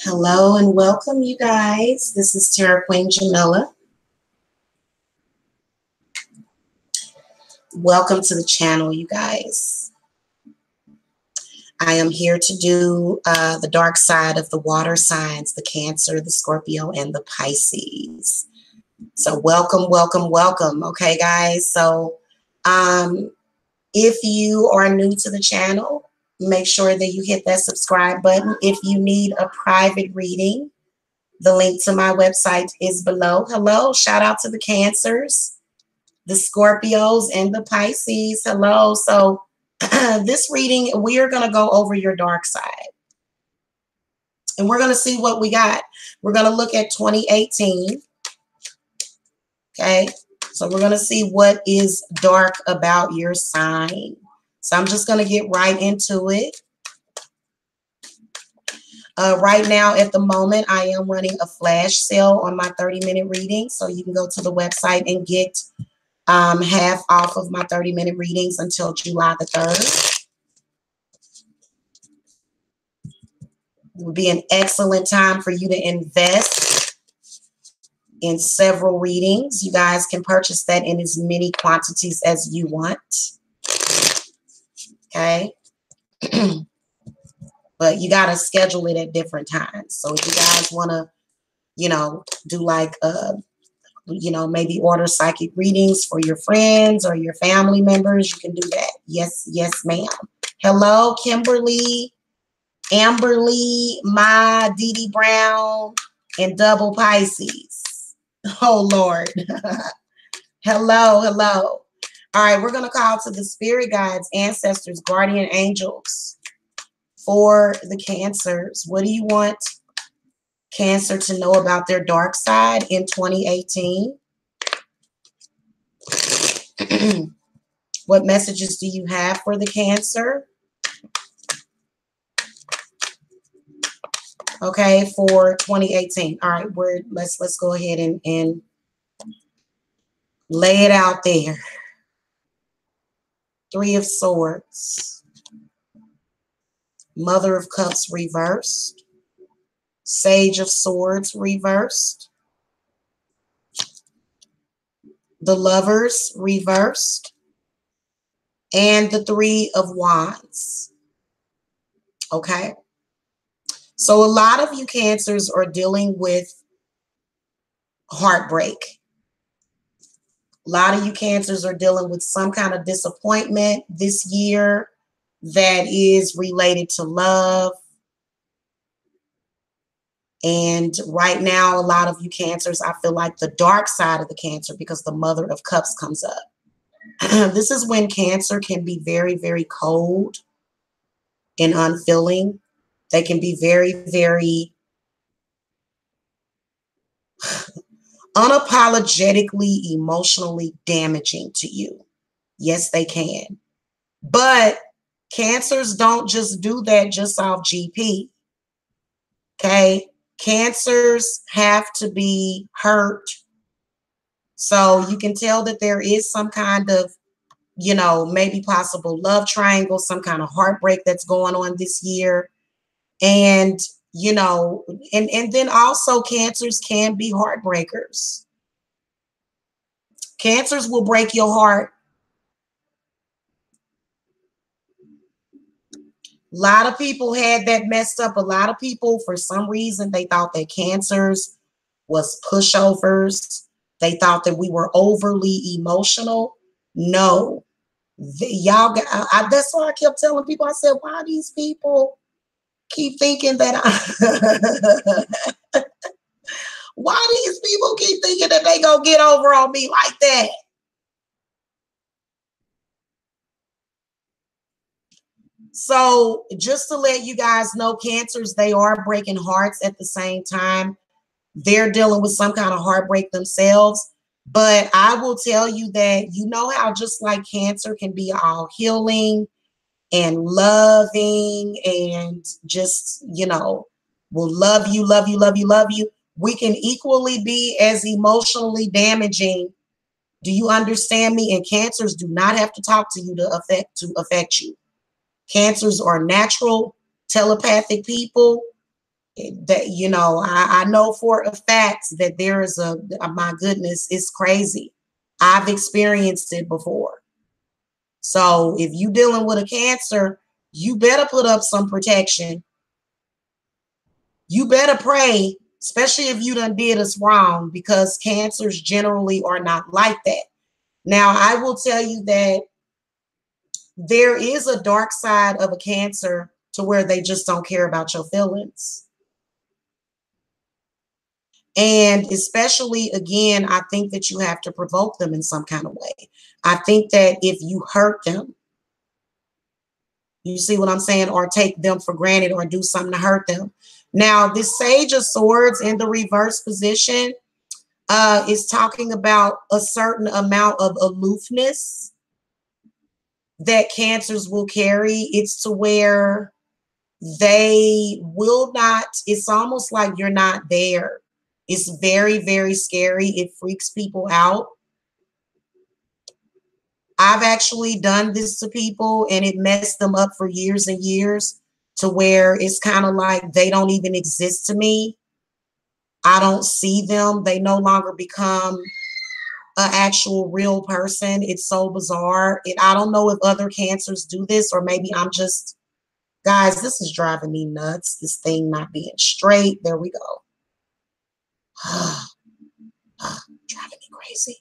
Hello and welcome, you guys. This is Tarot Queen Jamila. Welcome to the channel, you guys. I am here to do the dark side of the water signs, the Cancer, the Scorpio, and the Pisces. So welcome, welcome, welcome. Okay, guys. So if you are new to the channel, make sure that you hit that subscribe button. If you need a private reading, the link to my website is below. Hello, shout out to the Cancers, the Scorpios, and the Pisces. Hello. So this reading, we are going to go over your dark side. And we're going to see what we got. We're going to look at 2018. Okay. So we're going to see what is dark about your sign. So I'm just going to get right into it. Right now, at the moment, I am running a flash sale on my 30-minute reading. So you can go to the website and get half off of my 30-minute readings until July the 3rd. It would be an excellent time for you to invest in several readings. You guys can purchase that in as many quantities as you want. Okay. But you got to schedule it at different times. So if you guys want to, do like, maybe order psychic readings for your friends or your family members, you can do that. Yes, yes, ma'am. Hello, Kimberly, Amberly, my Dee Dee Brown, and double Pisces. Oh, Lord. Hello, hello. All right, we're going to call to the spirit guides, ancestors, guardian angels for the Cancers. What do you want Cancer to know about their dark side in 2018? What messages do you have for the Cancer? Okay, for 2018. All right, let's go ahead and lay it out there. Three of Swords, Mother of Cups reversed, Sage of Swords reversed, the Lovers reversed, and the Three of Wands. Okay. So a lot of you Cancers are dealing with heartbreak. A lot of you Cancers are dealing with some kind of disappointment this year that is related to love. And right now, a lot of you Cancers, I feel like the dark side of the Cancer, because the Mother of Cups comes up. This is when Cancer can be very, very cold and unfeeling. They can be very, very unapologetically emotionally damaging to you. Yes, they can. But Cancers don't just do that just off GP. Okay? Cancers have to be hurt. So you can tell that there is some kind of, maybe possible love triangle, some kind of heartbreak that's going on this year. And, and then also Cancers can be heartbreakers. Cancers will break your heart. A lot of people had that messed up. A lot of people, for some reason, they thought that Cancers was pushovers. They thought that we were overly emotional. No. Y'all, that's why I kept telling people, I said, why these people keep thinking that why these people keep thinking that they gonna get over on me like that? So just to let you guys know, Cancers, they are breaking hearts at the same time. They're dealing with some kind of heartbreak themselves. But I will tell you that, how just like Cancer can be all healing and loving and just, will love you, love you, love you, love you. We can equally be as emotionally damaging. Do you understand me? And Cancers do not have to talk to you to affect you. Cancers are natural telepathic people. That, you know, I know for a fact that there is my goodness, it's crazy. I've experienced it before. So if you dealing with a Cancer, you better put up some protection. You better pray, especially if you done did us wrong, because Cancers generally are not like that. Now, I will tell you that there is a dark side of a Cancer to where they just don't care about your feelings. And especially, again, I think that you have to provoke them in some kind of way. I think that if you hurt them, you see what I'm saying, or take them for granted or do something to hurt them. Now, this Sage of Swords in the reverse position is talking about a certain amount of aloofness that Cancers will carry. It's to where they will not, it's almost like you're not there. It's very, very scary. It freaks people out. I've actually done this to people and it messed them up for years and years, to where it's kind of like they don't even exist to me. I don't see them. They no longer become an actual real person. It's so bizarre. I don't know if other Cancers do this, or maybe I'm just, guys, this is driving me nuts. This thing not being straight. There we go. Driving me crazy.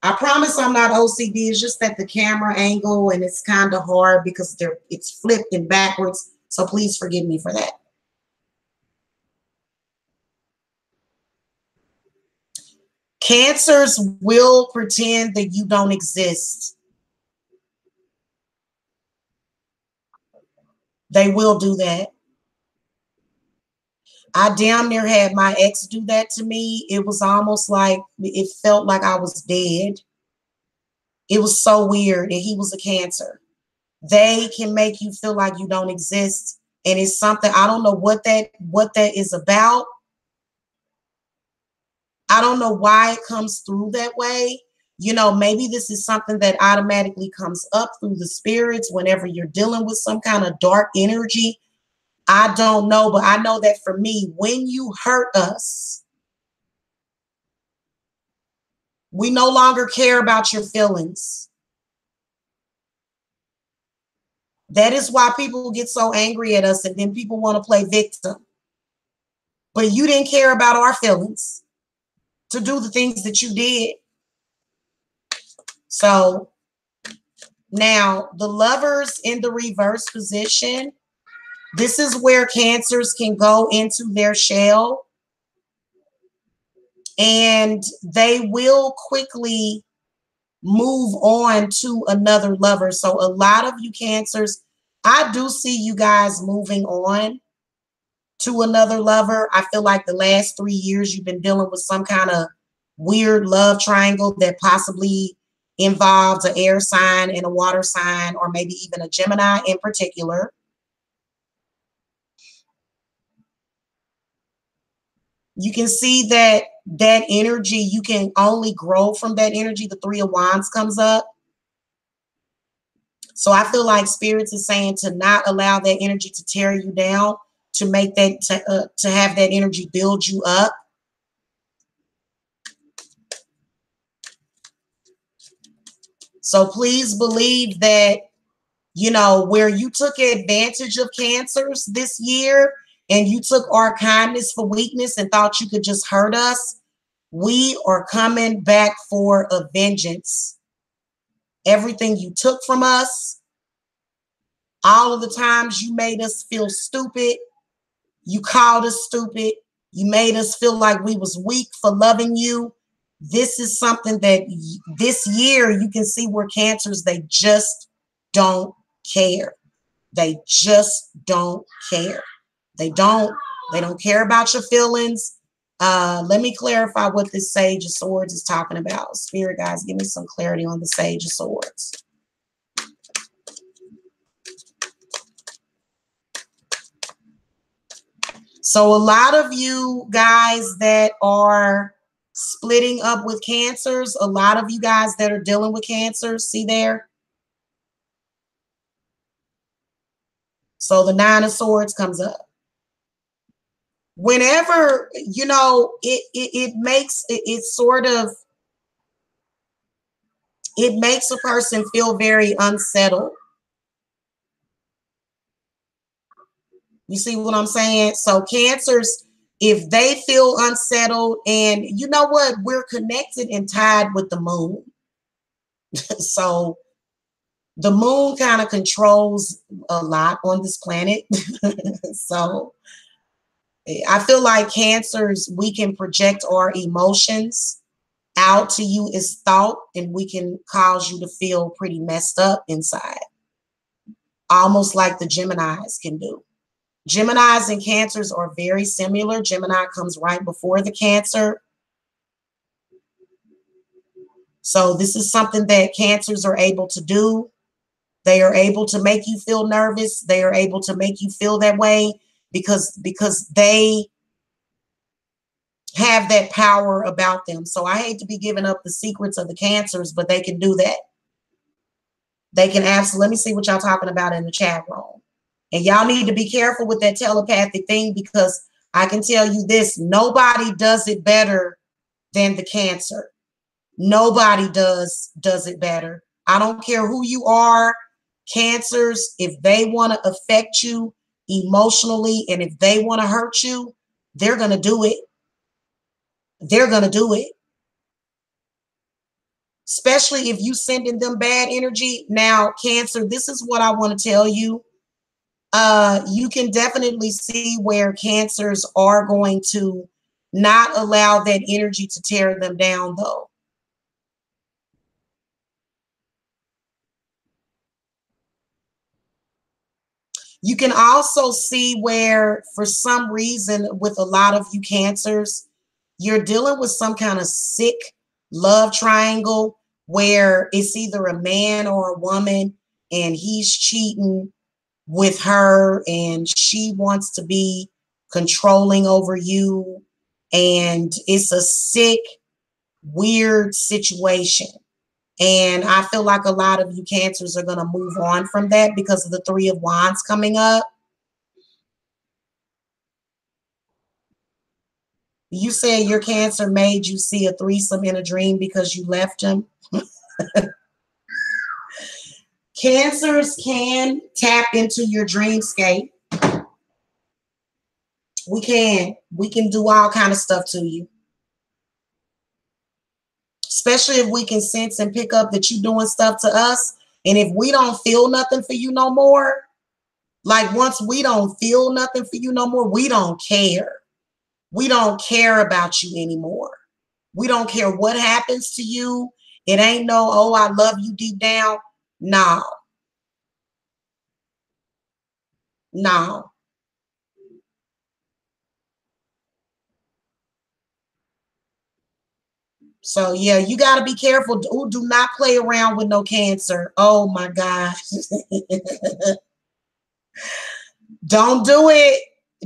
I promise I'm not OCD. It's just that the camera angle, and it's kind of hard because it's flipped and backwards. So please forgive me for that. Cancers will pretend that you don't exist. They will do that. I damn near had my ex do that to me. It was almost like it felt like I was dead. It was so weird. And he was a Cancer. They can make you feel like you don't exist. And it's something, I don't know what that is about. I don't know why it comes through that way. You know, maybe this is something that automatically comes up through the spirits whenever you're dealing with some kind of dark energy. I don't know, but I know that for me, when you hurt us, we no longer care about your feelings. That is why people get so angry at us, and then people want to play victim. But you didn't care about our feelings to do the things that you did. So now the Lovers in the reverse position, this is where Cancers can go into their shell, and they will quickly move on to another lover. So a lot of you Cancers, I do see you guys moving on to another lover. I feel like the last 3 years you've been dealing with some kind of weird love triangle that possibly involves an air sign and a water sign, or maybe even a Gemini in particular. You can see that energy, you can only grow from that energy. The Three of Wands comes up. So I feel like Spirits is saying to not allow that energy to tear you down, to make that, to have that energy build you up. So please believe that, you know, where you took advantage of Cancers this year and you took our kindness for weakness and thought you could just hurt us, we are coming back for a vengeance. Everything you took from us, all of the times you made us feel stupid, you called us stupid, you made us feel like we was weak for loving you. This is something that this year you can see where Cancers, they just don't care. They just don't care. They don't care about your feelings. Let me clarify what this Sage of Swords is talking about. Spirit guys, give me some clarity on the Sage of Swords. So a lot of you guys that are splitting up with Cancers, a lot of you guys that are dealing with Cancers, see there? So the Nine of Swords comes up. whenever, you know, it makes it sort of, it makes a person feel very unsettled. You see what I'm saying? So Cancers, if they feel unsettled, and you know what, we're connected and tied with the moon. So the moon kind of controls a lot on this planet. So I feel like Cancers, we can project our emotions out to you as thought, and we can cause you to feel pretty messed up inside, almost like the Geminis can do. Geminis and Cancers are very similar. Gemini comes right before the Cancer. So this is something that Cancers are able to do. They are able to make you feel nervous. They are able to make you feel that way because they have that power about them. So I hate to be giving up the secrets of the Cancers, but they can do that. They can absolutely, let me see what y'all talking about in the chat room. And y'all need to be careful with that telepathic thing, because I can tell you this, nobody does it better than the Cancer. Nobody does it better. I don't care who you are. Cancers, if they want to affect you emotionally and if they want to hurt you, they're going to do it. They're going to do it. Especially if you sending them bad energy. Now, Cancer, this is what I want to tell you. You can definitely see where Cancers are going to not allow that energy to tear them down, though. You can also see where, for some reason, with a lot of you Cancers, you're dealing with some kind of sick love triangle where it's either a man or a woman and he's cheating with her and she wants to be controlling over you. And it's a sick, weird situation. And I feel like a lot of you Cancers are going to move on from that because of the Three of Wands coming up. You said your Cancer made you see a threesome in a dream because you left him. Cancers can tap into your dreamscape. We can do all kind of stuff to you. Especially if we can sense and pick up that you're doing stuff to us. And if we don't feel nothing for you no more, like once we don't feel nothing for you no more, we don't care. We don't care about you anymore. We don't care what happens to you. It ain't no, oh, I love you deep down. No. No. So yeah, you got to be careful. Do not play around with no Cancer. Oh my gosh. Don't do it.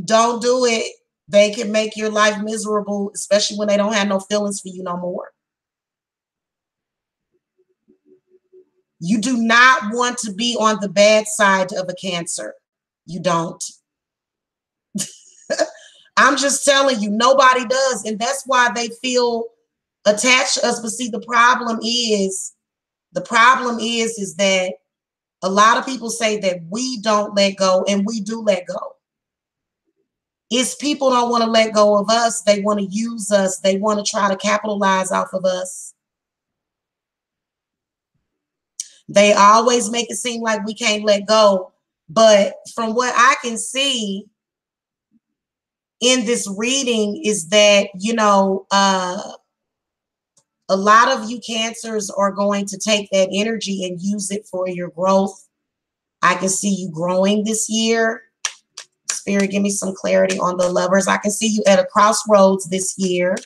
Don't do it. They can make your life miserable, especially when they don't have no feelings for you no more. You do not want to be on the bad side of a Cancer. You don't. I'm just telling you, nobody does. And that's why they feel attached to us. But see, the problem is that a lot of people say that we don't let go, and we do let go. It's people don't want to let go of us. They want to use us. They want to try to capitalize off of us. They always make it seem like we can't let go. But from what I can see in this reading is that, you know, a lot of you Cancers are going to take that energy and use it for your growth. I can see you growing this year. Spirit, give me some clarity on the Lovers. I can see you at a crossroads this year.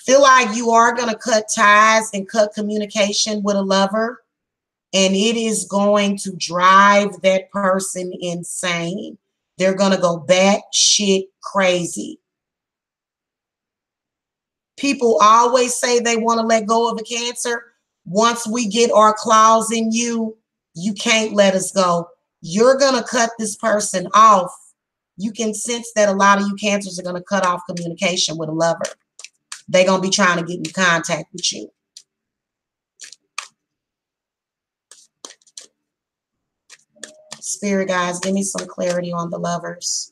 Feel like you are going to cut ties and cut communication with a lover. And it is going to drive that person insane. They're going to go batshit crazy. People always say they want to let go of a Cancer. Once we get our claws in you, you can't let us go. You're going to cut this person off. You can sense that a lot of you Cancers are going to cut off communication with a lover. They're going to be trying to get in contact with you. Spirit guys, give me some clarity on the lovers.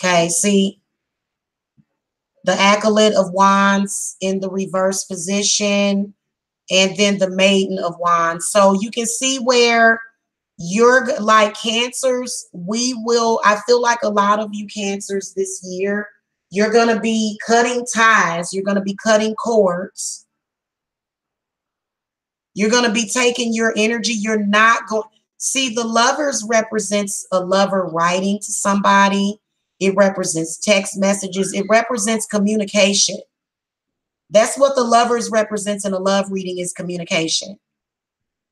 Okay, see the Acolyte of Wands in the reverse position, and then the Maiden of Wands. So you can see where you're like Cancers. I feel like a lot of you Cancers this year, you're going to be cutting ties. You're going to be cutting cords. You're going to be taking your energy. You're not going. See, the Lovers represents a lover writing to somebody. It represents text messages. It represents communication. That's what the Lovers represents in a love reading, is communication.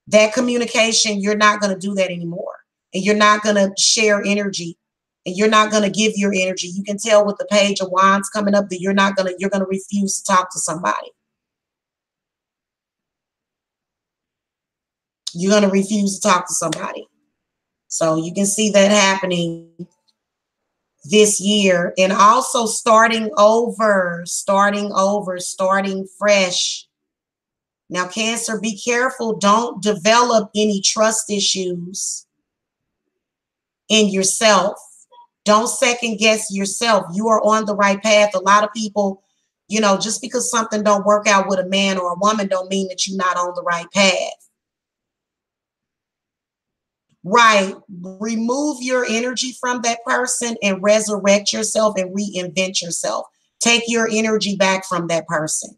That communication, you're not going to do that anymore. And you're not going to share energy. And you're not going to give your energy. You can tell with the Page of Wands coming up that you're going to refuse to talk to somebody. You're going to refuse to talk to somebody. So you can see that happening this year. And also starting over, starting fresh. Now, Cancer, be careful. Don't develop any trust issues in yourself. Don't second guess yourself. You are on the right path. A lot of people, you know, just because something don't work out with a man or a woman don't mean that you're not on the right path. Right. Remove your energy from that person and resurrect yourself and reinvent yourself. Take your energy back from that person.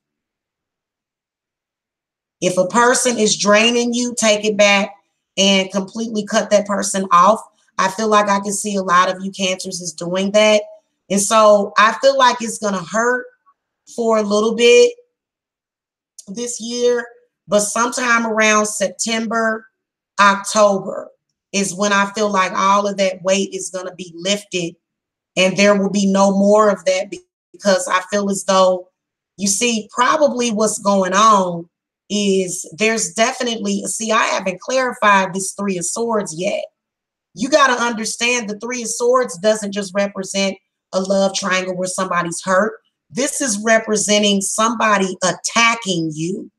If a person is draining you, take it back and completely cut that person off. I feel like I can see a lot of you Cancers is doing that. And so I feel like it's going to hurt for a little bit this year, but sometime around September, October is when I feel like all of that weight is going to be lifted and there will be no more of that, because I feel as though, you see, probably what's going on is there's definitely, see, I haven't clarified this Three of Swords yet. You got to understand the Three of Swords doesn't just represent a love triangle where somebody's hurt. This is representing somebody attacking you.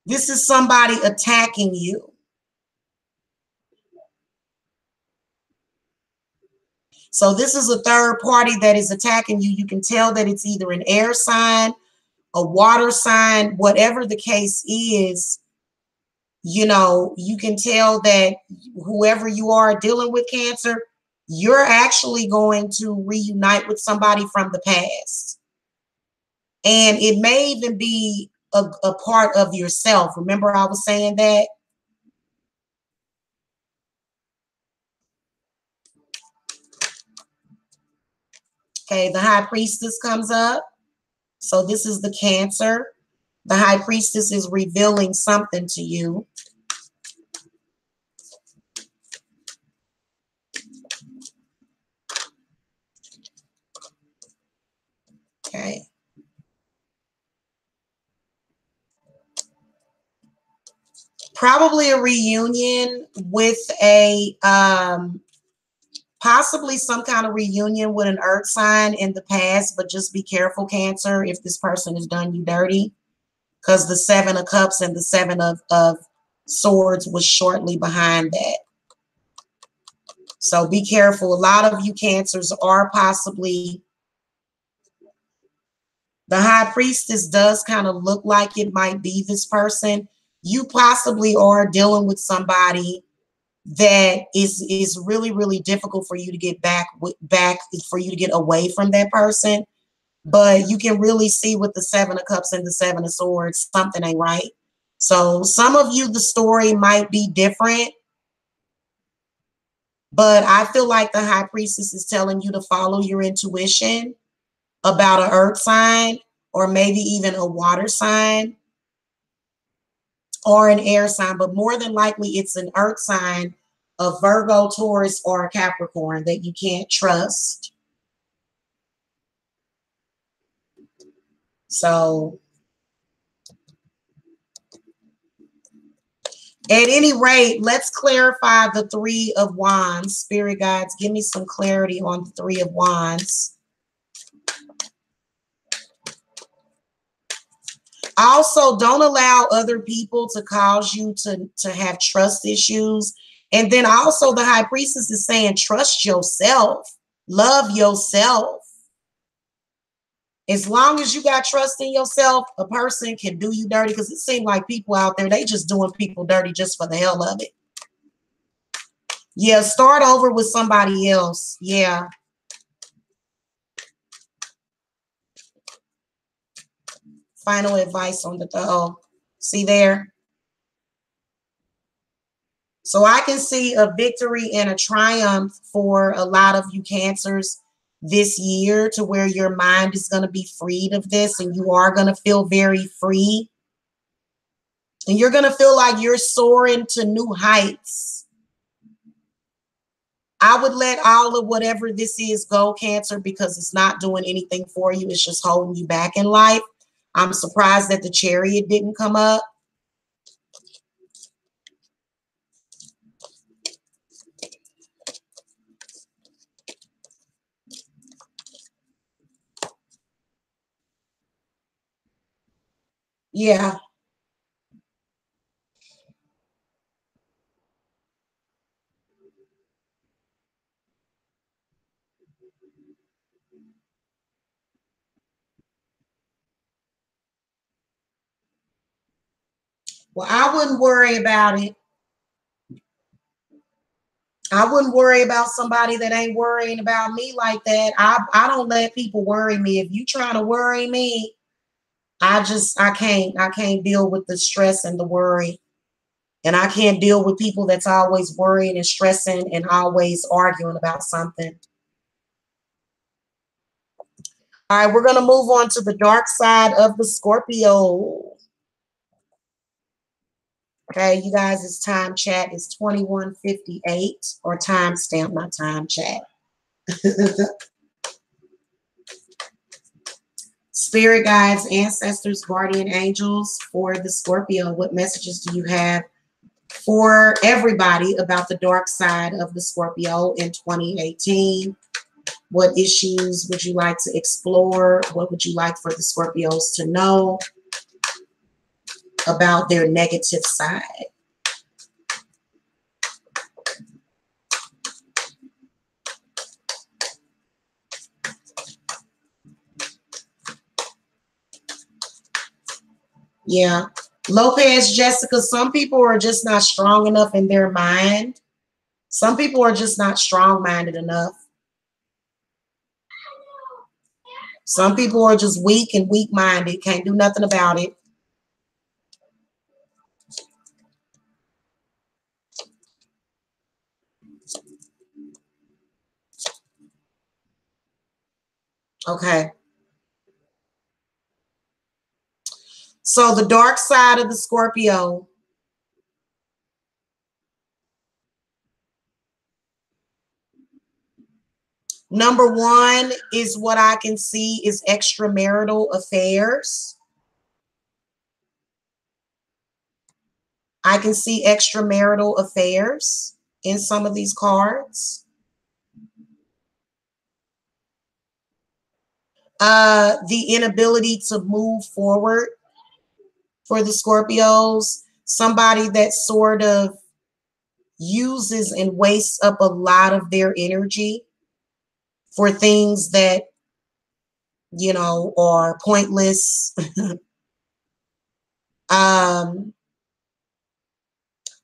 This is somebody attacking you. So this is a third party that is attacking you. You can tell that it's either an air sign, a water sign, whatever the case is. You know, you can tell that whoever you are dealing with, Cancer, you're actually going to reunite with somebody from the past. And it may even be a part of yourself. Remember I was saying that? Okay, the High Priestess comes up. So this is the Cancer. The High Priestess is revealing something to you. Okay. Probably a reunion with a, possibly some kind of reunion with an earth sign in the past, but just be careful, Cancer, if this person has done you dirty, because the Seven of Cups and the Seven of Swords was shortly behind that. So be careful. A lot of you Cancers are possibly, the High Priestess does kind of look like it might be this person. You possibly are dealing with somebody that is really, really difficult for you to get back, for you to get away from that person. But you can really see with the Seven of Cups and the Seven of Swords, something ain't right. So some of you, the story might be different, but I feel like the High Priestess is telling you to follow your intuition about an earth sign, or maybe even a water sign or an air sign, but more than likely it's an earth sign, a Virgo, Taurus, or a Capricorn that you can't trust. So at any rate, let's clarify the Three of Wands. Spirit guides, give me some clarity on the Three of Wands. Also, don't allow other people to cause you to have trust issues. And then also the High Priestess is saying, trust yourself, love yourself. As long as you got trust in yourself, a person can do you dirty, because it seems like people out there, they just doing people dirty just for the hell of it. Yeah, start over with somebody else. Yeah. Final advice on the oh, see there? So I can see a victory and a triumph for a lot of you Cancers this year, to where your mind is going to be freed of this and you are going to feel very free. And you're going to feel like you're soaring to new heights. I would let all of whatever this is go, Cancer, because it's not doing anything for you. It's just holding you back in life. I'm surprised that the Chariot didn't come up. Yeah. Well, I wouldn't worry about it. I wouldn't worry about somebody that ain't worrying about me like that. I don't let people worry me. If you trying to worry me, I can't deal with the stress and the worry. And I can't deal with people that's always worrying and stressing and always arguing about something. All right, we're going to move on to the dark side of the Scorpio. Okay, you guys, it's time chat is 21:58, or timestamp, not time chat. Spirit guides, ancestors, guardian angels for the Scorpio. What messages do you have for everybody about the dark side of the Scorpio in 2018? What issues would you like to explore? What would you like for the Scorpios to know about their negative side? Yeah. Lopez, Jessica, some people are just not strong enough in their mind. Some people are just not strong-minded enough. Some people are just weak and weak-minded, can't do nothing about it. Okay. So the dark side of the Scorpio. Number one is what I can see is extramarital affairs. I can see extramarital affairs in some of these cards. The inability to move forward for the Scorpios. Somebody that sort of uses and wastes up a lot of their energy for things that, you know, are pointless.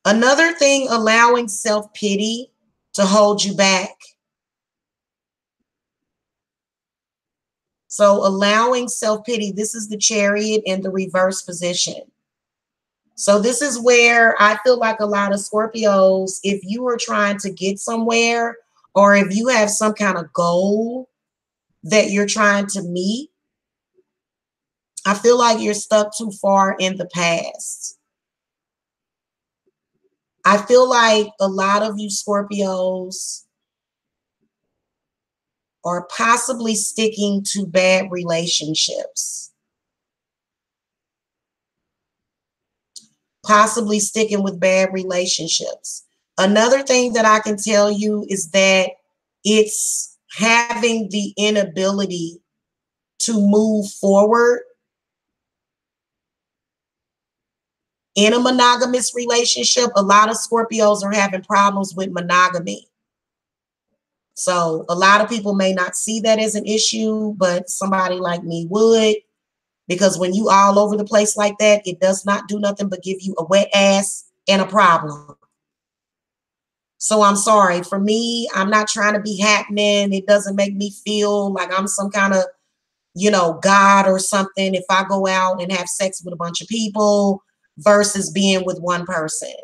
Another thing, allowing self-pity to hold you back. So allowing self-pity, this is the Chariot in the reverse position. So this is where I feel like a lot of Scorpios, if you are trying to get somewhere, or if you have some kind of goal that you're trying to meet, I feel like you're stuck too far in the past. I feel like a lot of you Scorpios are possibly sticking to bad relationships. possibly sticking with bad relationships. Another thing that I can tell you is that it's having the inability to move forward in a monogamous relationship. A lot of Scorpios are having problems with monogamy. So a lot of people may not see that as an issue, but somebody like me would, because when you all over the place like that, it does not do nothing but give you a wet ass and a problem. So I'm sorry. For me, I'm not trying to be happening. It doesn't make me feel like I'm some kind of, God or something if I go out and have sex with a bunch of people versus being with one person.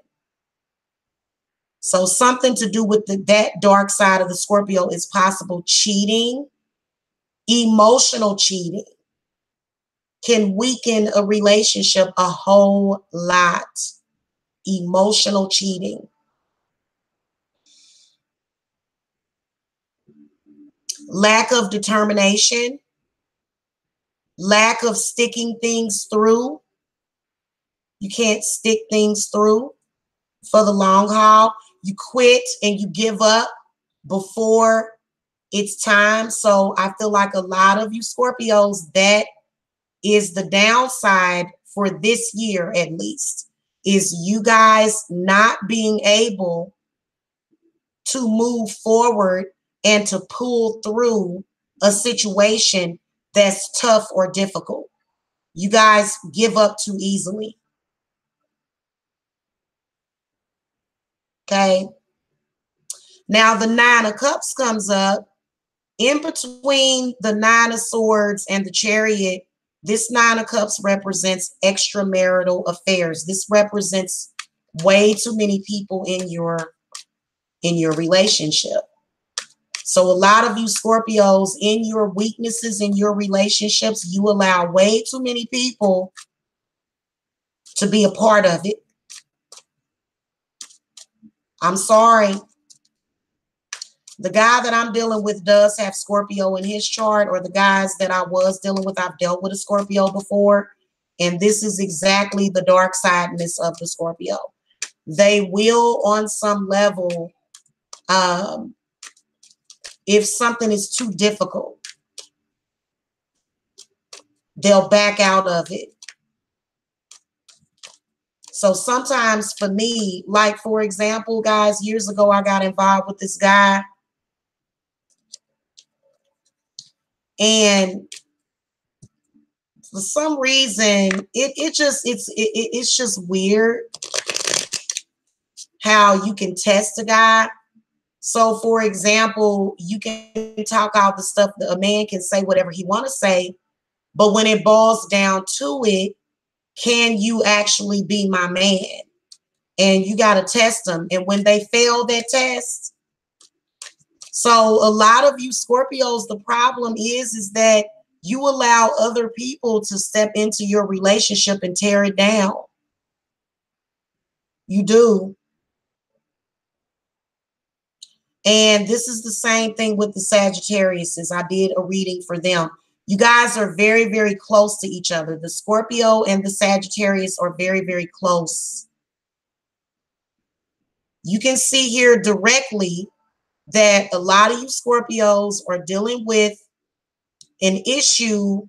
So something to do with that dark side of the Scorpio is possible cheating. Emotional cheating can weaken a relationship a whole lot. Emotional cheating. Lack of determination. Lack of sticking things through. You can't stick things through for the long haul. You quit and you give up before it's time. So I feel like a lot of you Scorpios, that is the downside for this year, at least, is you guys not being able to move forward and to pull through a situation that's tough or difficult. You guys give up too easily. Okay. Now the Nine of Cups comes up. In between the Nine of Swords and the Chariot, this Nine of Cups represents extramarital affairs. This represents way too many people in your relationship. So a lot of you Scorpios, in your weaknesses in your relationships, you allow way too many people to be a part of it. I'm sorry. The guy that I'm dealing with does have Scorpio in his chart, or the guys that I was dealing with, I've dealt with a Scorpio before. And this is exactly the dark sideness of the Scorpio. They will, on some level, if something is too difficult, they'll back out of it. So sometimes for me, like for example, guys, years ago, I got involved with this guy. And for some reason, it's just weird how you can test a guy. So for example, you can talk all the stuff that a man can say whatever he want to say, but when it boils down to it, can you actually be my man? And you got to test them. And when they fail that test, so a lot of you Scorpios, the problem is that you allow other people to step into your relationship and tear it down. You do. And this is the same thing with the Sagittariuses. I did a reading for them. You guys are very, very close to each other. The Scorpio and the Sagittarius are very, very close. You can see here directly that a lot of you Scorpios are dealing with an issue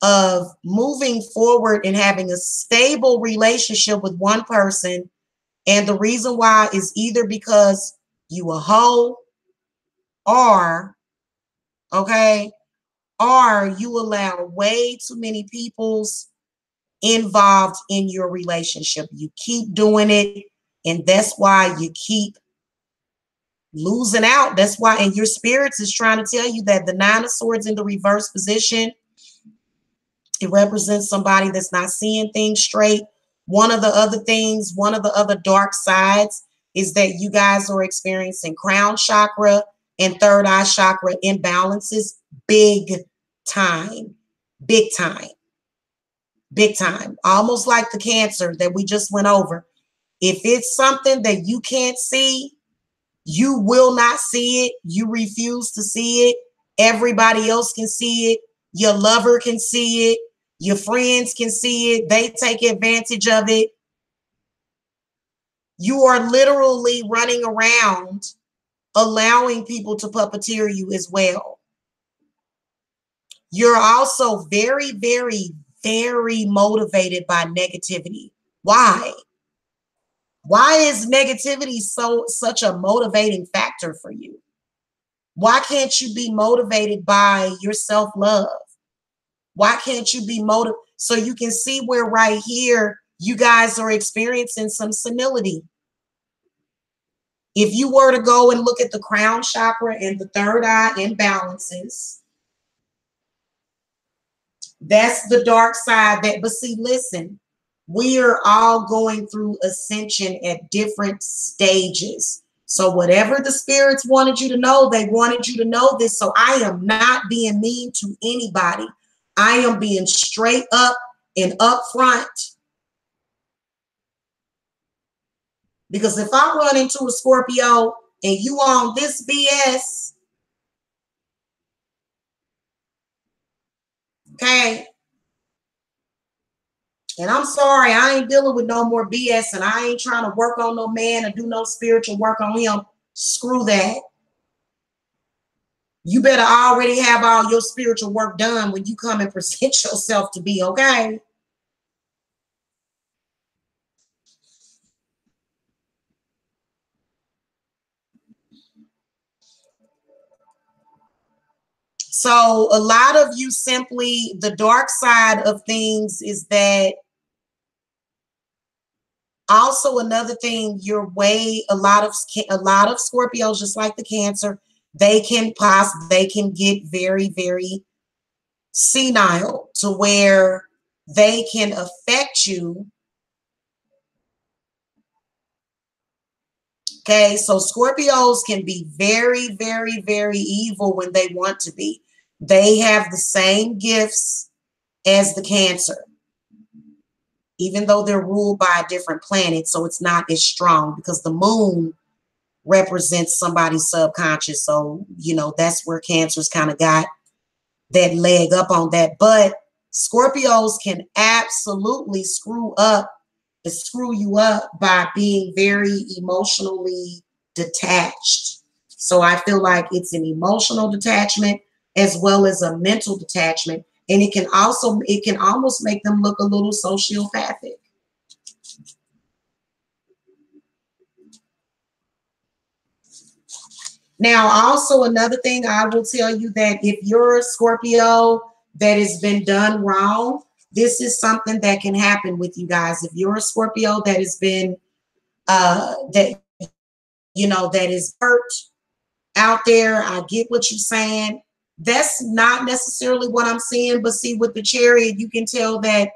of moving forward and having a stable relationship with one person. And the reason why is either because you a hoe, or, okay, or you allow way too many people's involved in your relationship. You keep doing it, and that's why you keep losing out. That's why, and your spirits is trying to tell you that the Nine of Swords in the reverse position, it represents somebody that's not seeing things straight. One of the other dark sides is that you guys are experiencing crown chakra and third eye chakra imbalances big time, big time, big time. Almost like the Cancer that we just went over. If it's something that you can't see, you will not see it. You refuse to see it. Everybody else can see it. Your lover can see it. Your friends can see it. They take advantage of it. You are literally running around allowing people to puppeteer you as well. You're also very, very, very motivated by negativity. Why? Why is negativity such a motivating factor for you? Why can't you be motivated by your self-love? Why can't you be motivated? So you can see where right here, you guys are experiencing some senility. If you were to go and look at the crown chakra and the third eye imbalances, that's the dark side. But see, listen, we are all going through ascension at different stages. So whatever the spirits wanted you to know, they wanted you to know this. So I am not being mean to anybody. I am being straight up and upfront. Because if I run into a Scorpio and you on this BS, okay, and I'm sorry, I ain't dealing with no more BS, and I ain't trying to work on no man or do no spiritual work on him. Screw that. You better already have all your spiritual work done when you come and present yourself to be, okay? So a lot of you simply, the dark side of things is that also another thing, a lot of Scorpios, just like the Cancer, they can get very, very senile to where they can affect you. Okay, so Scorpios can be very, very, very evil when they want to be. They have the same gifts as the Cancer, even though they're ruled by a different planet, so it's not as strong because the moon represents somebody's subconscious. So, you know, that's where Cancer's kind of got that leg up on that. But Scorpios can absolutely screw you up by being very emotionally detached. So I feel like it's an emotional detachment as well as a mental detachment. And it can almost make them look a little sociopathic. Now, also another thing I will tell you, that if you're a Scorpio that has been done wrong, this is something that can happen with you guys. If you're a Scorpio that has been that is hurt out there, I get what you're saying. That's not necessarily what I'm seeing, but see, with the Chariot, you can tell that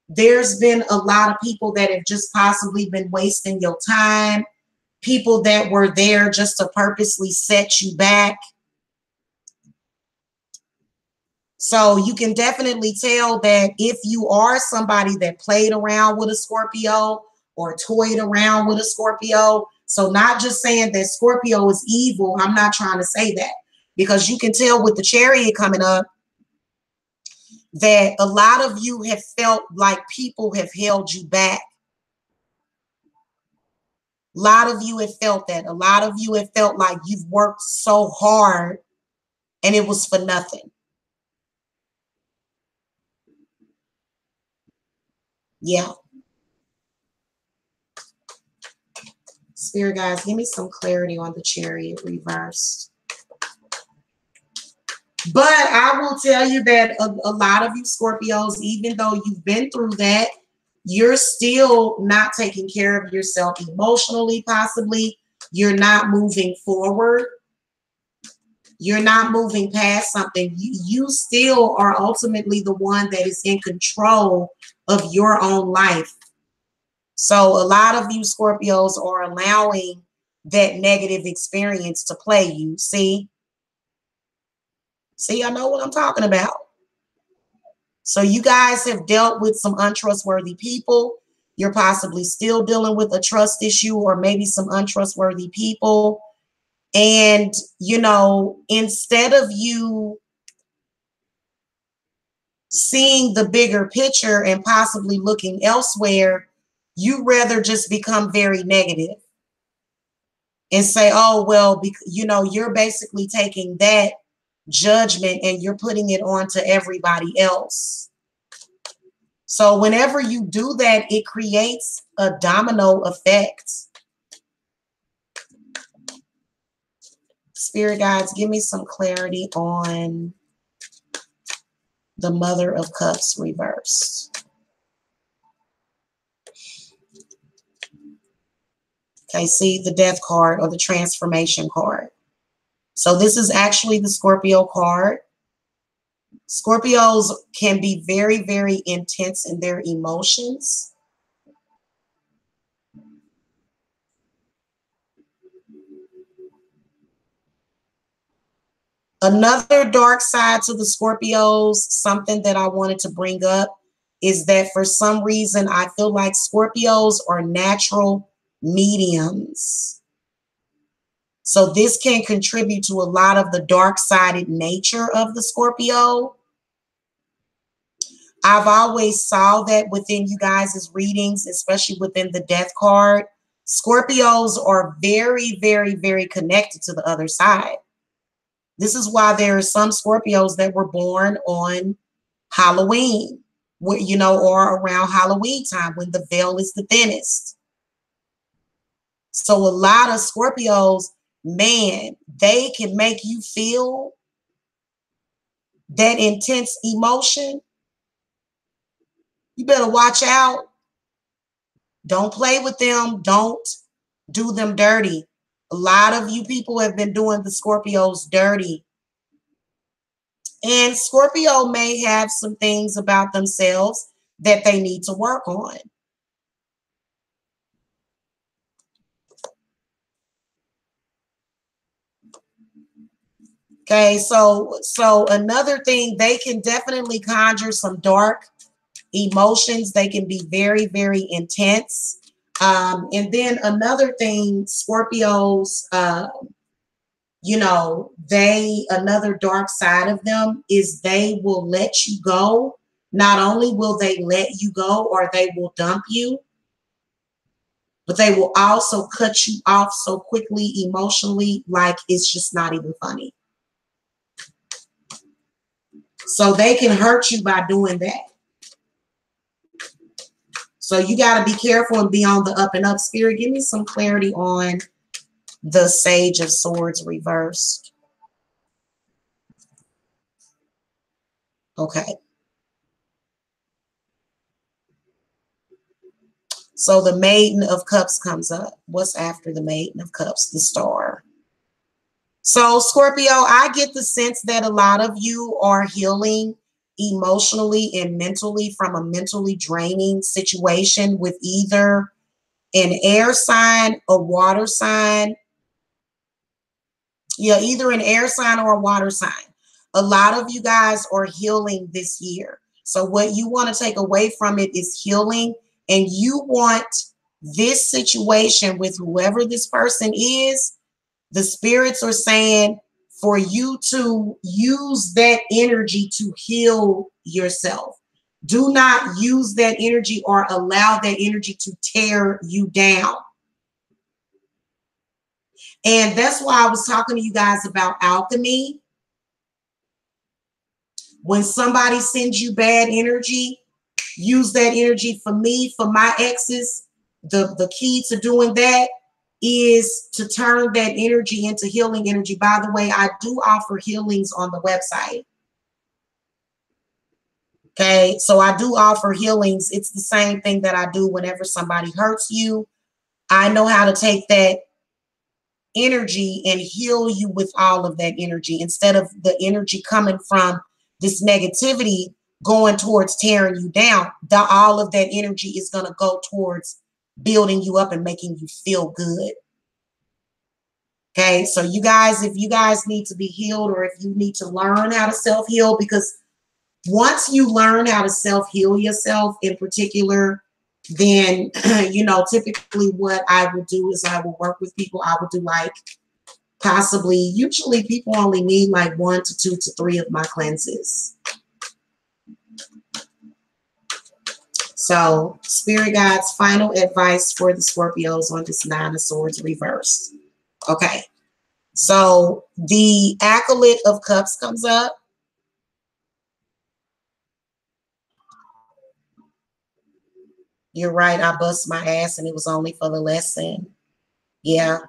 there's been a lot of people that have just possibly been wasting your time, people that were there just to purposely set you back. So you can definitely tell that if you are somebody that played around with a Scorpio or toyed around with a Scorpio, so not just saying that Scorpio is evil, I'm not trying to say that, because you can tell with the Chariot coming up that a lot of you have felt like people have held you back. A lot of you have felt that. A lot of you have felt like you've worked so hard and it was for nothing. Yeah. Spirit guys, give me some clarity on the Chariot reversed. But I will tell you that a lot of you Scorpios, even though you've been through that, you're still not taking care of yourself emotionally, possibly. You're not moving forward. You're not moving past something. You still are ultimately the one that is in control of your own life. So a lot of you Scorpios are allowing that negative experience to play you. See, I know what I'm talking about. So you guys have dealt with some untrustworthy people. You're possibly still dealing with a trust issue or maybe some untrustworthy people. And, you know, instead of you seeing the bigger picture and possibly looking elsewhere, You rather just become very negative and say, oh, well, you know, you're basically taking that judgment and you're putting it on to everybody else. So whenever you do that, it creates a domino effect. Spirit guides, give me some clarity on the Mother of Cups reversed. Okay, see the Death card or the Transformation card. So this is actually the Scorpio card. Scorpios can be very, very intense in their emotions. Another dark side to the Scorpios, something that I wanted to bring up, is that for some reason, I feel like Scorpios are natural mediums. So this can contribute to a lot of the dark-sided nature of the Scorpio. I've always saw that within you guys' readings, especially within the Death card. Scorpios are very, very, very connected to the other side. This is why there are some Scorpios that were born on Halloween, you know, or around Halloween time when the veil is the thinnest. So a lot of Scorpios, man, they can make you feel that intense emotion. You better watch out. Don't play with them. Don't do them dirty. A lot of you people have been doing the Scorpios dirty. And Scorpio may have some things about themselves that they need to work on. Okay, so another thing, they can definitely conjure some dark emotions. They can be very, very intense. And then another thing, Scorpios, you know, another dark side of them is they will let you go. Not only will they let you go or they will dump you, but they will also cut you off so quickly emotionally, like it's just not even funny. So they can hurt you by doing that. So you got to be careful and be on the up and up. Spirit, give me some clarity on the Sage of Swords reversed. Okay. So the Maiden of Cups comes up. What's after the Maiden of Cups? The Star. So Scorpio, I get the sense that a lot of you are healing emotionally and mentally from a mentally draining situation with either an air sign, a water sign. Yeah, either an air sign or a water sign. A lot of you guys are healing this year. So what you want to take away from it is healing, and you want this situation with whoever this person is, the spirits are saying for you to use that energy to heal yourself. Do not use that energy or allow that energy to tear you down. And that's why I was talking to you guys about alchemy. When somebody sends you bad energy, use that energy. For me, for my exes, the key to doing that is to turn that energy into healing energy. By the way, I do offer healings on the website. Okay, so I do offer healings. It's the same thing that I do whenever somebody hurts you. I know how to take that energy and heal you with all of that energy instead of the energy coming from this negativity going towards tearing you down. All of that energy is going to go towards building you up and making you feel good. Okay, so you guys, if you guys need to be healed or if you need to learn how to self-heal, because once you learn how to self-heal yourself in particular, then, you know, typically what I will do is I will work with people. I will do like possibly, usually people only need like 1 to 2 to 3 of my cleanses. So, Spirit Guide's final advice for the Scorpios on this Nine of Swords reversed. Okay. So, the Acolyte of Cups comes up. You're right. I bust my ass and it was only for the lesson. Yeah.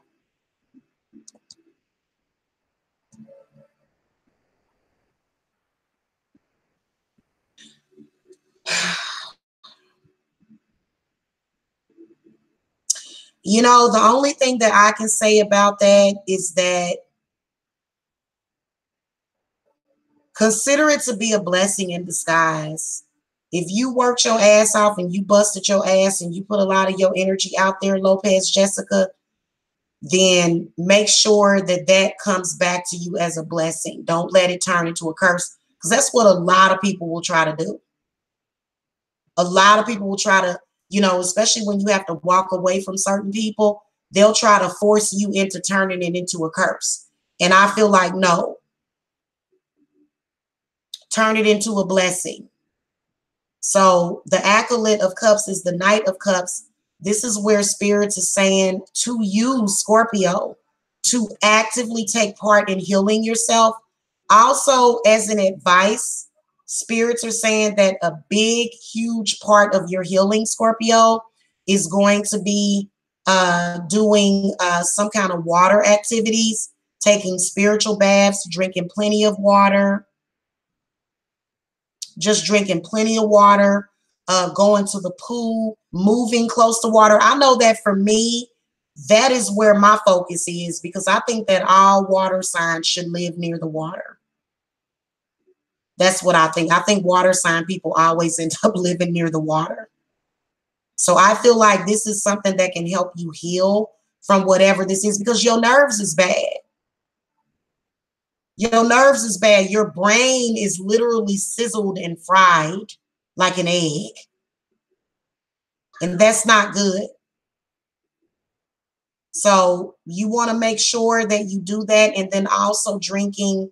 You know, the only thing that I can say about that is that consider it to be a blessing in disguise. If you worked your ass off and you busted your ass and you put a lot of your energy out there, Lopez Jessica, then make sure that that comes back to you as a blessing. Don't let it turn into a curse, because that's what a lot of people will try to do. A lot of people will try to, you know, especially when you have to walk away from certain people, they'll try to force you into turning it into a curse. And I feel like, no, turn it into a blessing. So the Acolyte of Cups is the Knight of Cups. This is where Spirits is saying to you, Scorpio, to actively take part in healing yourself. Also, as an advice, Spirits are saying that a big, huge part of your healing, Scorpio, is going to be doing some kind of water activities, taking spiritual baths, drinking plenty of water, just drinking plenty of water, going to the pool, moving close to water. I know that for me, that is where my focus is, because I think that all water signs should live near the water. That's what I think. I think water sign people always end up living near the water. So I feel like this is something that can help you heal from whatever this is, because your nerves is bad. Your nerves is bad. Your brain is literally sizzled and fried like an egg. And that's not good. So you want to make sure that you do that. And then also drinking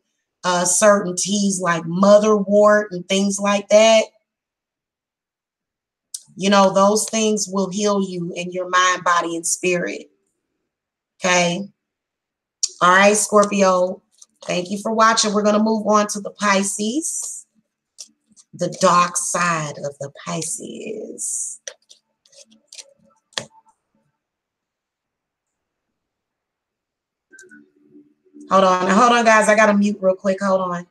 certain teas like motherwort and things like that. You know, those things will heal you in your mind, body, and spirit. Okay. All right, Scorpio. Thank you for watching. We're going to move on to the Pisces, the dark side of the Pisces. Hold on, guys. I got to mute real quick. Hold on.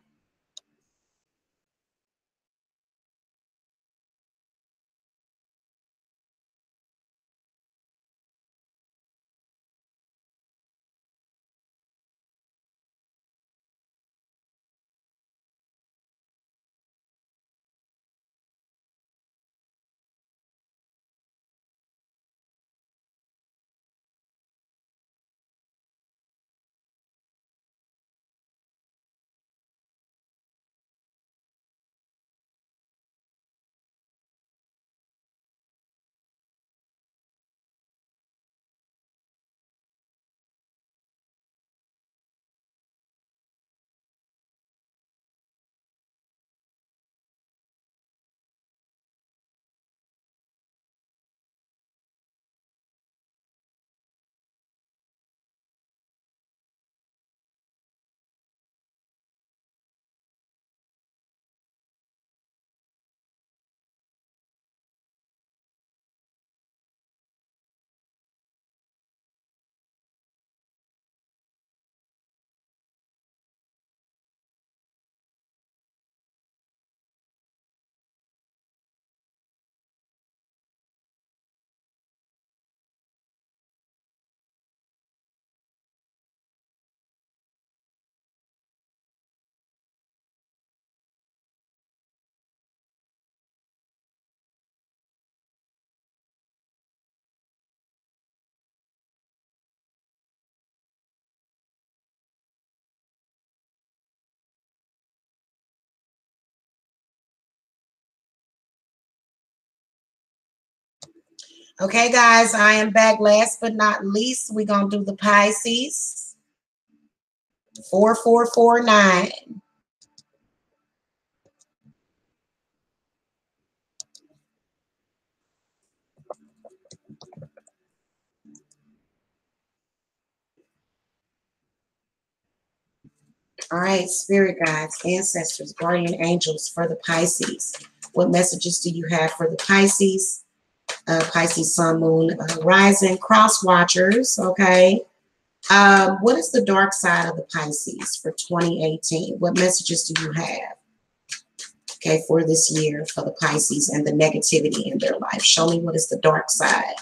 Okay, guys, I am back. Last but not least, we're going to do the Pisces. 4449. All right, spirit guides, ancestors, guardian angels for the Pisces. What messages do you have for the Pisces? Pisces, sun, moon, rising, cross watchers, okay? What is the dark side of the Pisces for 2018? What messages do you have, okay, for this year for the Pisces and the negativity in their life? Show me what is the dark side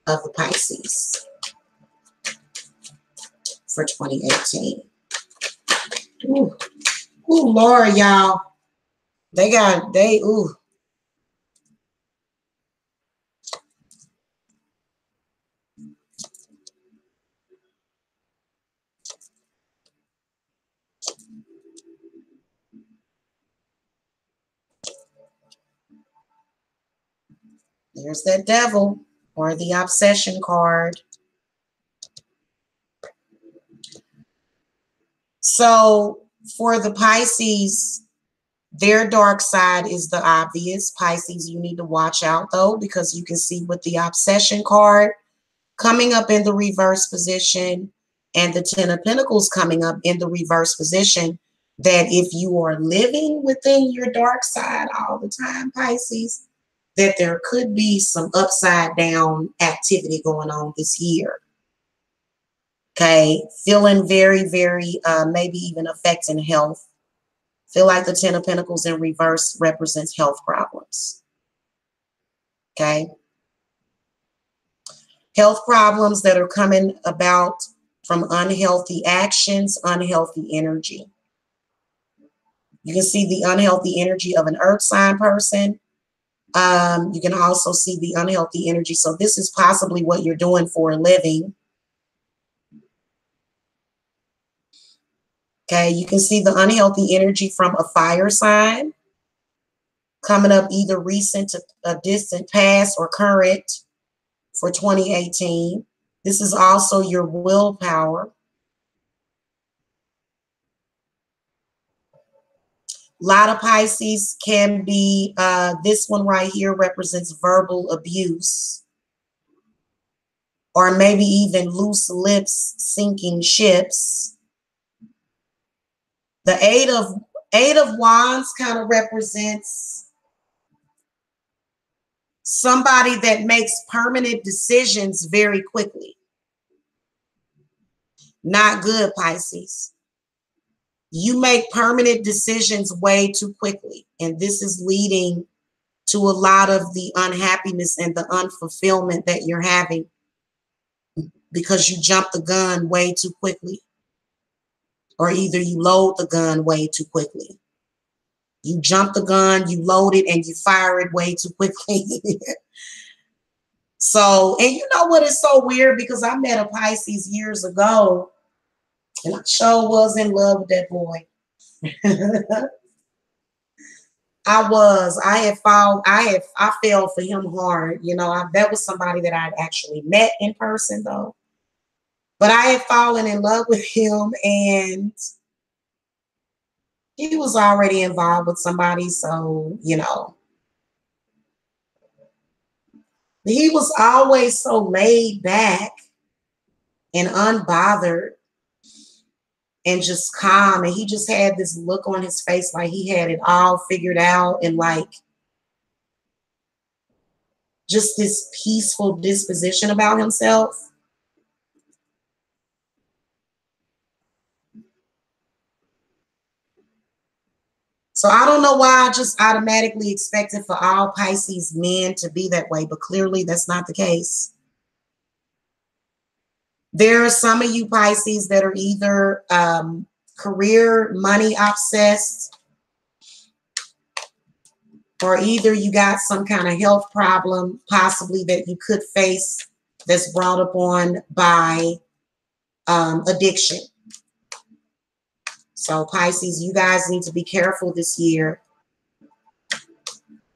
of the Pisces for 2018. Ooh, ooh, Lord, y'all. Ooh. There's that devil or the obsession card. So for the Pisces, their dark side is the obvious. Pisces, you need to watch out though, because you can see with the obsession card coming up in the reverse position and the Ten of Pentacles coming up in the reverse position, that if you are living within your dark side all the time, Pisces, that there could be some upside down activity going on this year. Okay, feeling very, very, maybe even affecting health. Feel like the Ten of Pentacles in reverse represents health problems. Okay. Health problems that are coming about from unhealthy actions, unhealthy energy. You can see the unhealthy energy of an earth sign person. You can also see the unhealthy energy. So this is possibly what you're doing for a living. Okay, you can see the unhealthy energy from a fire sign coming up either recent to a distant past or current for 2018. This is also your willpower. A lot of Pisces can be, this one right here represents verbal abuse, or maybe even loose lips sinking ships. The Eight of Wands kind of represents somebody that makes permanent decisions very quickly. Not good, Pisces. You make permanent decisions way too quickly, and this is leading to a lot of the unhappiness and the unfulfillment that you're having because you jump the gun way too quickly, or either you load the gun way too quickly. You jump the gun, you load it, and you fire it way too quickly. So, and you know what is so weird, because I met a Pisces years ago, and I sure was in love with that boy. I fell for him hard. You know, that was somebody that I'd actually met in person though. But I had fallen in love with him, and he was already involved with somebody. So, you know, he was always so laid back and unbothered and just calm. And he just had this look on his face like he had it all figured out, and like just this peaceful disposition about himself. So I don't know why I just automatically expected for all Pisces men to be that way, but clearly that's not the case. There are some of you Pisces that are either career money obsessed, or either you got some kind of health problem possibly that you could face that's brought upon by addiction. So Pisces, you guys need to be careful this year.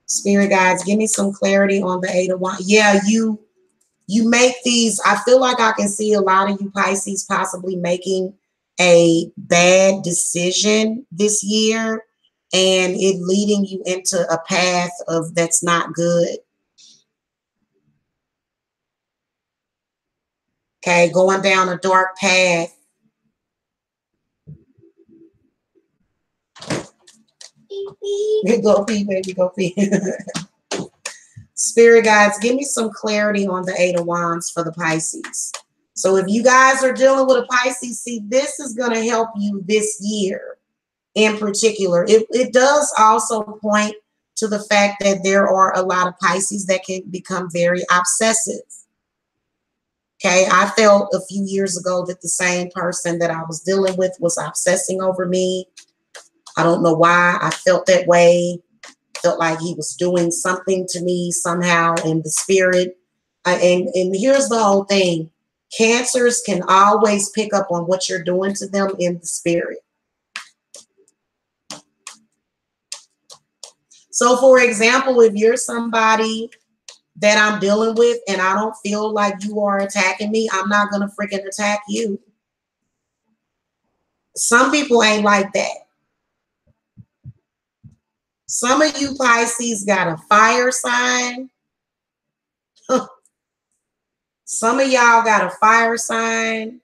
Spirit guides, give me some clarity on the Eight of Wands. Yeah, you make these, I feel like I can see a lot of you Pisces possibly making a bad decision this year and it leading you into a path of that's not good. Okay, going down a dark path. Go pee, baby, go pee. Spirit guides, give me some clarity on the 8 of Wands for the Pisces. So if you guys are dealing with a Pisces, see, this is going to help you this year in particular. It does also point to the fact that there are a lot of Pisces that can become very obsessive. Okay, I felt a few years ago that the same person that I was dealing with was obsessing over me. I don't know why I felt that way. Felt like he was doing something to me somehow in the spirit. And here's the whole thing. Cancers can always pick up on what you're doing to them in the spirit. So for example, if you're somebody that I'm dealing with and I don't feel like you are attacking me, I'm not going to freaking attack you. Some people ain't like that. Some of you Pisces got a fire sign. Some of y'all got a fire sign.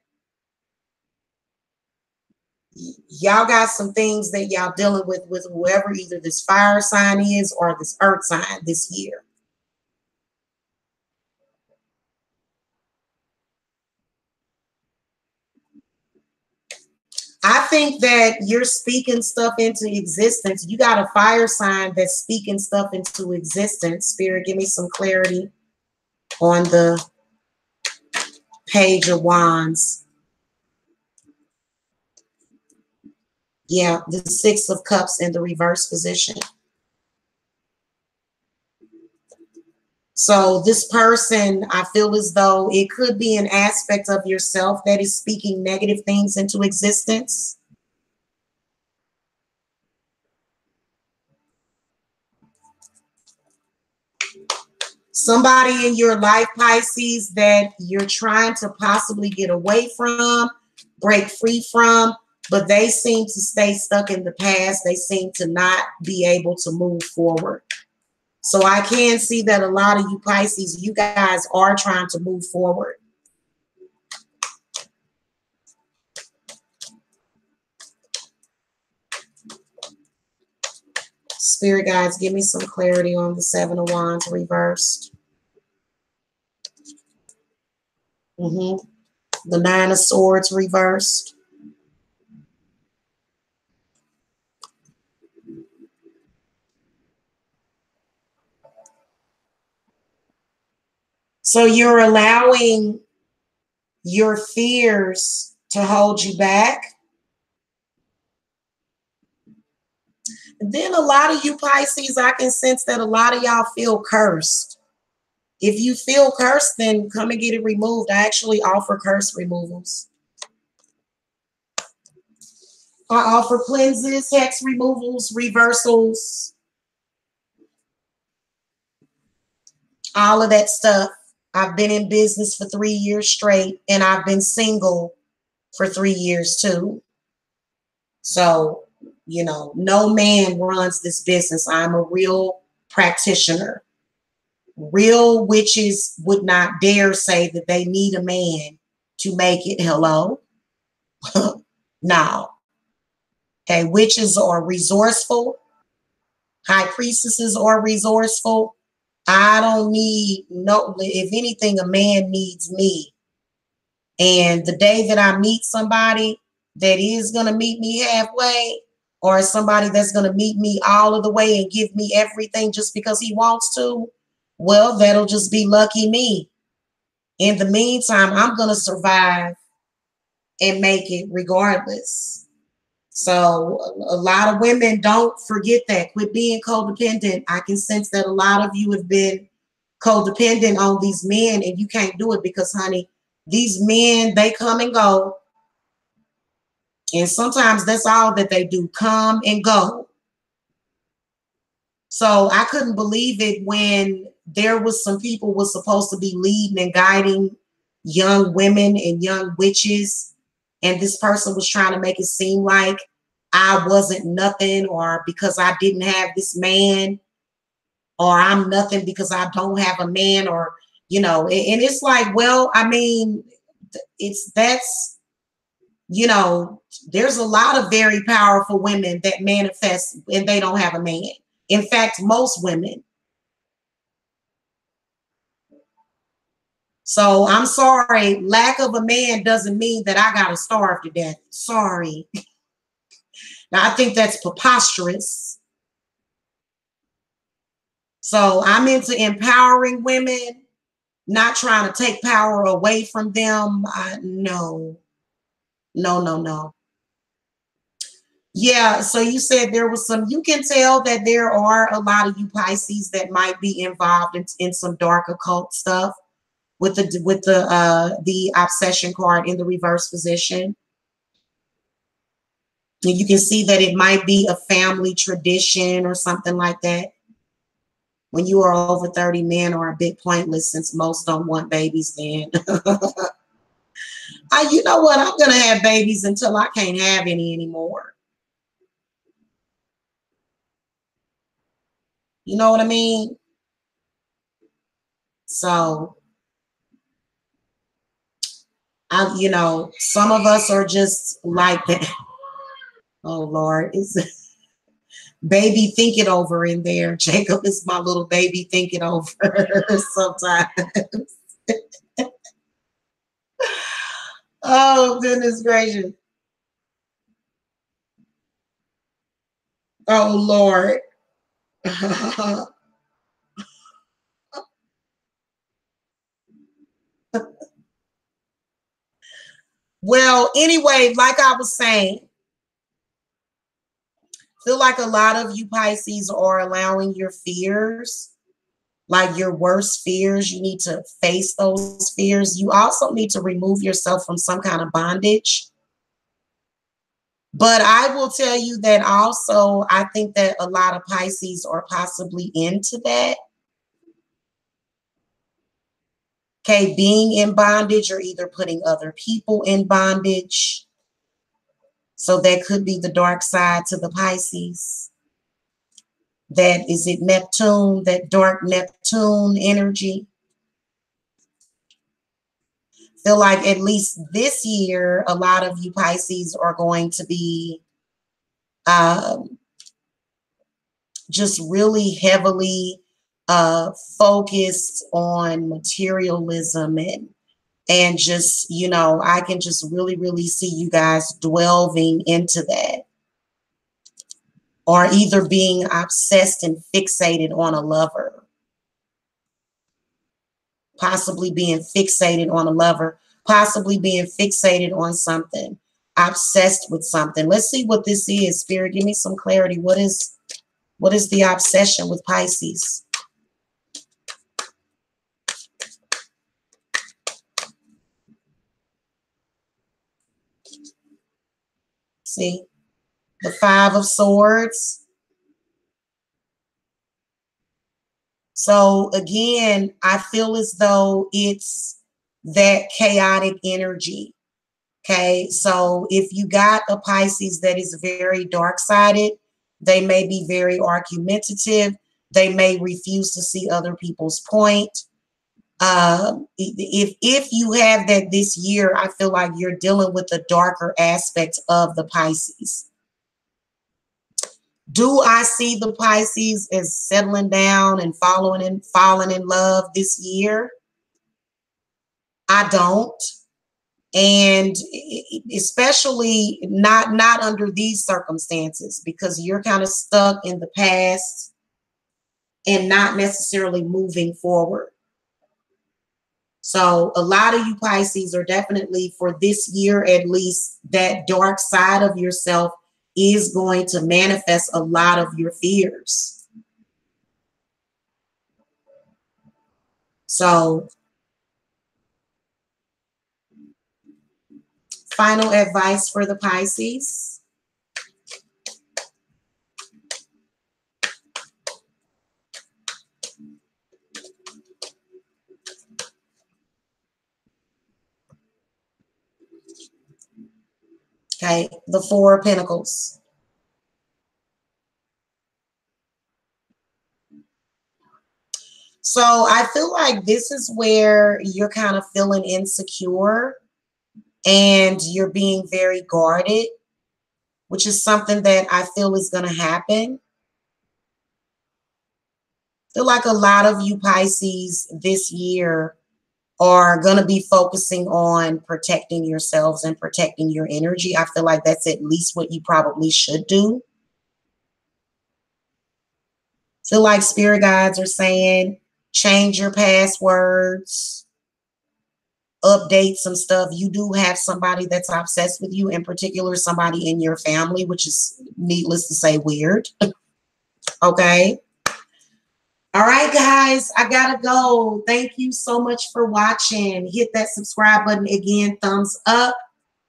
Y'all got some things that y'all dealing with whoever either this fire sign is or this earth sign this year. I think that you're speaking stuff into existence. You got a fire sign that's speaking stuff into existence. Spirit, give me some clarity on the Page of Wands. Yeah, the 6 of Cups in the reverse position. So this person, I feel as though it could be an aspect of yourself that is speaking negative things into existence. Somebody in your life, Pisces, that you're trying to possibly get away from, break free from, but they seem to stay stuck in the past. They seem to not be able to move forward. So I can see that a lot of you Pisces, you guys are trying to move forward. Spirit guides, give me some clarity on the 7 of Wands reversed. The 9 of Swords reversed. So you're allowing your fears to hold you back. And then a lot of you Pisces, I can sense that a lot of y'all feel cursed. If you feel cursed, then come and get it removed. I actually offer curse removals. I offer cleanses, hex removals, reversals, all of that stuff. I've been in business for 3 years straight, and I've been single for 3 years too. So, you know, no man runs this business. I'm a real practitioner. Real witches would not dare say that they need a man to make it. Hello? No. Okay, witches are resourceful. High priestesses are resourceful. I don't need no, if anything, a man needs me. And the day that I meet somebody that is going to meet me halfway, or somebody that's going to meet me all of the way and give me everything just because he wants to, well, that'll just be lucky me. In the meantime, I'm going to survive and make it regardless. So a lot of women, don't forget that. Quit being codependent. I can sense that a lot of you have been codependent on these men, and you can't do it because, honey, these men, they come and go. And sometimes that's all that they do, come and go. So I couldn't believe it when there was some people was supposed to be leading and guiding young women and young witches. And this person was trying to make it seem like I wasn't nothing, or because I didn't have this man, or I'm nothing because I don't have a man, or, you know, and it's like, well, I mean, that's you know, there's a lot of very powerful women that manifest and they don't have a man. In fact, most women. So I'm sorry, lack of a man doesn't mean that I gotta starve to death. Sorry. Now I think that's preposterous. So I'm into empowering women, not trying to take power away from them. No, no, no, no. Yeah, so you said there was some, you can tell that there are a lot of you Pisces that might be involved in some dark occult stuff with the obsession card in the reverse position. And you can see that it might be a family tradition or something like that. When you are over 30, men are a bit pointless since most don't want babies then. You know what? I'm going to have babies until I can't have any anymore. You know what I mean? So, you know, some of us are just like that. Oh, Lord. It's baby think it over in there. Jacob is my little baby think it over sometimes. Oh, goodness gracious. Oh, Lord. Well, anyway, like I was saying, feel like a lot of you Pisces are allowing your fears, like your worst fears. You need to face those fears. You also need to remove yourself from some kind of bondage. But I will tell you that also, I think that a lot of Pisces are possibly into that. Okay, being in bondage or either putting other people in bondage. So that could be the dark side to the Pisces. That is it Neptune, that dark Neptune energy. Feel like at least this year, a lot of you Pisces are going to be just really heavily focused on materialism and just, you know, I can just really, really see you guys delving into that. Or either being obsessed and fixated on a lover. Possibly being fixated on a lover. Possibly being fixated on something. Obsessed with something. Let's see what this is. Spirit, give me some clarity. What is the obsession with Pisces? See? The Five of Swords. So again, I feel as though it's that chaotic energy. Okay, so if you got a Pisces that is very dark-sided, they may be very argumentative. They may refuse to see other people's point. If you have that this year, I feel like you're dealing with the darker aspects of the Pisces. Do I see the Pisces as settling down and falling in love this year? I don't. And especially not under these circumstances, because you're kind of stuck in the past and not necessarily moving forward. So a lot of you Pisces are definitely, for this year at least, that dark side of yourself is going to manifest a lot of your fears. So final advice for the Pisces. Okay, the Four of Pentacles. So I feel like this is where you're kind of feeling insecure. and you're being very guarded, which is something that I feel is going to happen. I feel like a lot of you Pisces this year are going to be focusing on protecting yourselves and protecting your energy. I feel like that's at least what you probably should do. I feel like spirit guides are saying change your passwords, update some stuff. You do have somebody that's obsessed with you, in particular somebody in your family, which is needless to say weird. Okay. All right, guys, I gotta go. Thank you so much for watching. Hit that subscribe button again, thumbs up.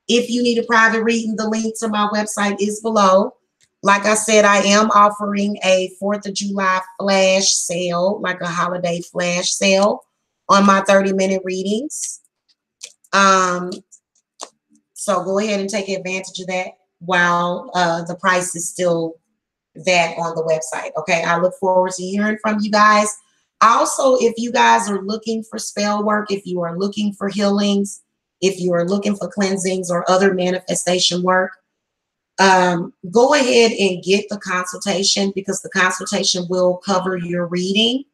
If you need a private reading, the link to my website is below. Like I said, I am offering a 4th of July flash sale, like a holiday flash sale on my 30-minute readings. So go ahead and take advantage of that while the price is still that on the website. Okay, I look forward to hearing from you guys. Also, if you guys are looking for spell work, if you are looking for healings, if you are looking for cleansings or other manifestation work, go ahead and get the consultation, because the consultation will cover your reading.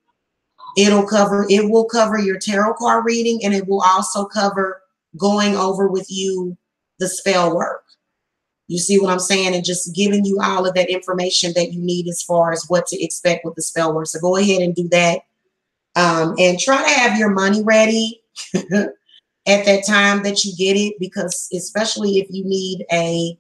It will cover your tarot card reading, and it will also cover going over with you the spell work. You see what I'm saying? And just giving you all of that information that you need as far as what to expect with the spell work. So go ahead and do that. And try to have your money ready at that time that you get it, because especially if you need a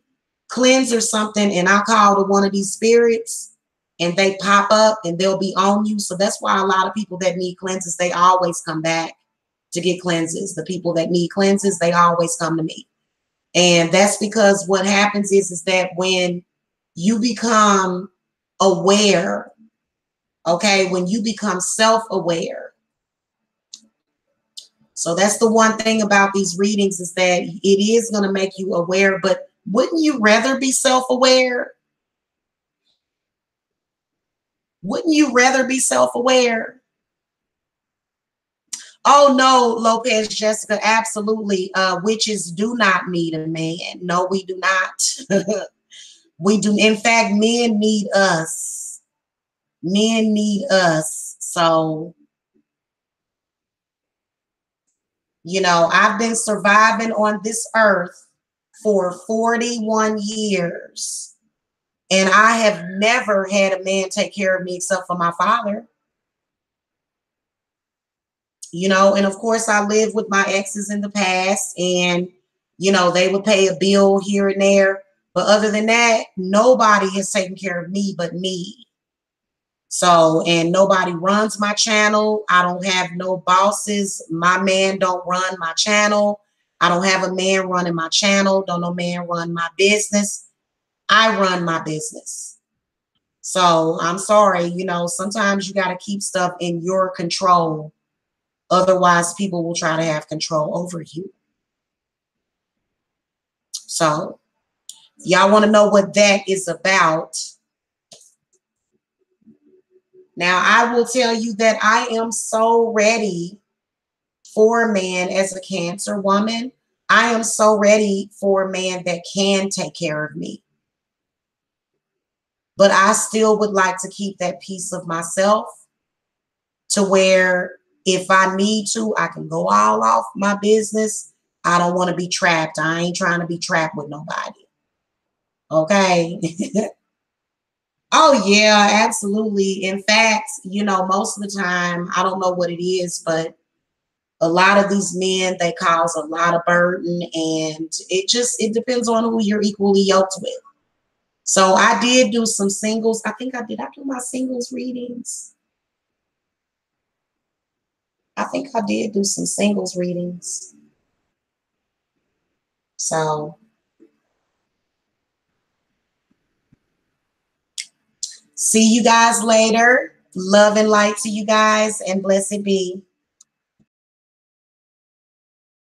cleanse or something, and I call to one of these spirits and they pop up and they'll be on you. So that's why a lot of people that need cleanses, they always come back to get cleanses. The people that need cleanses, they always come to me. And that's because what happens is that when you become aware, okay, when you become self-aware. So that's the one thing about these readings, is that it is going to make you aware, but wouldn't you rather be self-aware? Wouldn't you rather be self-aware? Oh, no, Lopez Jessica, absolutely. Witches do not need a man. No, we do not. We do. In fact, men need us. Men need us. So, you know, I've been surviving on this earth for 41 years. And I have never had a man take care of me except for my father. You know, and of course I lived with my exes in the past, and, you know, they would pay a bill here and there. But other than that, nobody has taken care of me but me. So, and nobody runs my channel. I don't have no bosses. My man don't run my channel. I don't have a man running my channel. Don't no man run my business. I run my business. So I'm sorry, you know, sometimes you got to keep stuff in your control. Otherwise, people will try to have control over you. So y'all want to know what that is about. Now, I will tell you that I am so ready for a man as a Cancer woman. I am so ready for a man that can take care of me. But I still would like to keep that piece of myself, to where if I need to, I can go all off my business. I don't want to be trapped. I ain't trying to be trapped with nobody. Okay. Oh, yeah, absolutely. In fact, you know, most of the time, I don't know what it is, but a lot of these men, they cause a lot of burden, and it depends on who you're equally yoked with. So I did do some singles. I think I do my singles readings. I think I did do some singles readings. So see you guys later. Love and light to you guys, and blessed be.